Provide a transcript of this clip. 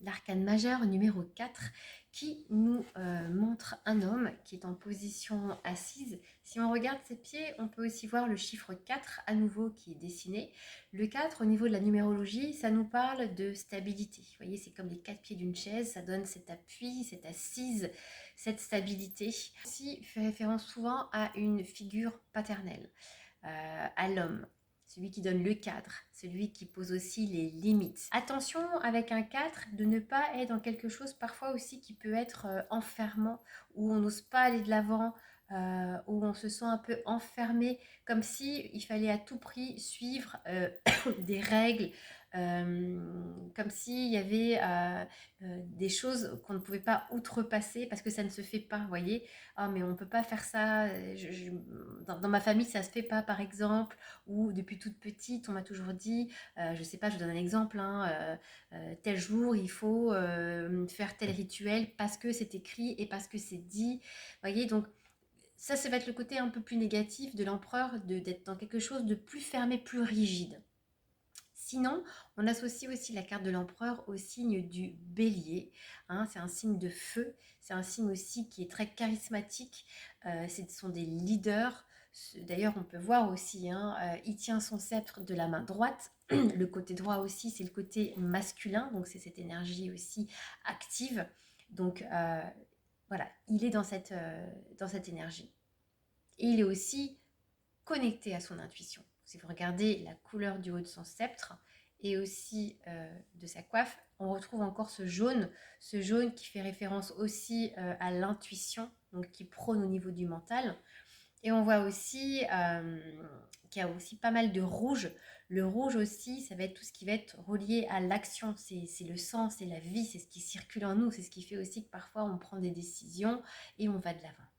l'arcane majeur numéro 4 qui nous montre un homme qui est en position assise. Si on regarde ses pieds, on peut aussi voir le chiffre 4 à nouveau qui est dessiné. Le 4 au niveau de la numérologie, ça nous parle de stabilité. Vous voyez, c'est comme les 4 pieds d'une chaise, ça donne cet appui, cette assise, cette stabilité. Aussi fait référence souvent à une figure paternelle, à l'homme, celui qui donne le cadre, celui qui pose aussi les limites. Attention avec un 4 de ne pas être dans quelque chose parfois aussi qui peut être enfermant, où on n'ose pas aller de l'avant, où on se sent un peu enfermé, comme si il fallait à tout prix suivre des règles, comme s'il y avait des choses qu'on ne pouvait pas outrepasser parce que ça ne se fait pas, vous voyez. Ah mais on peut pas faire ça, dans ma famille ça se fait pas par exemple, ou depuis toute petite on m'a toujours dit, je sais pas, je vous donne un exemple, hein, tel jour il faut faire tel rituel parce que c'est écrit et parce que c'est dit, vous voyez. Donc ça va être le côté un peu plus négatif de l'empereur, d'être dans quelque chose de plus fermé, plus rigide. Sinon, on associe aussi la carte de l'empereur au signe du bélier, hein, c'est un signe de feu, c'est un signe aussi qui est très charismatique, ce sont des leaders. D'ailleurs, on peut voir aussi, hein, il tient son sceptre de la main droite, le côté droit aussi, c'est le côté masculin, donc c'est cette énergie aussi active. Donc voilà, il est dans cette énergie. Et il est aussi connecté à son intuition. Si vous regardez la couleur du haut de son sceptre et aussi de sa coiffe, on retrouve encore ce jaune qui fait référence aussi à l'intuition, donc qui prône au niveau du mental. Et on voit aussi qu'il y a aussi pas mal de rouge. Le rouge aussi, ça va être tout ce qui va être relié à l'action. C'est le sang, c'est la vie, c'est ce qui circule en nous. C'est ce qui fait aussi que parfois on prend des décisions et on va de l'avant.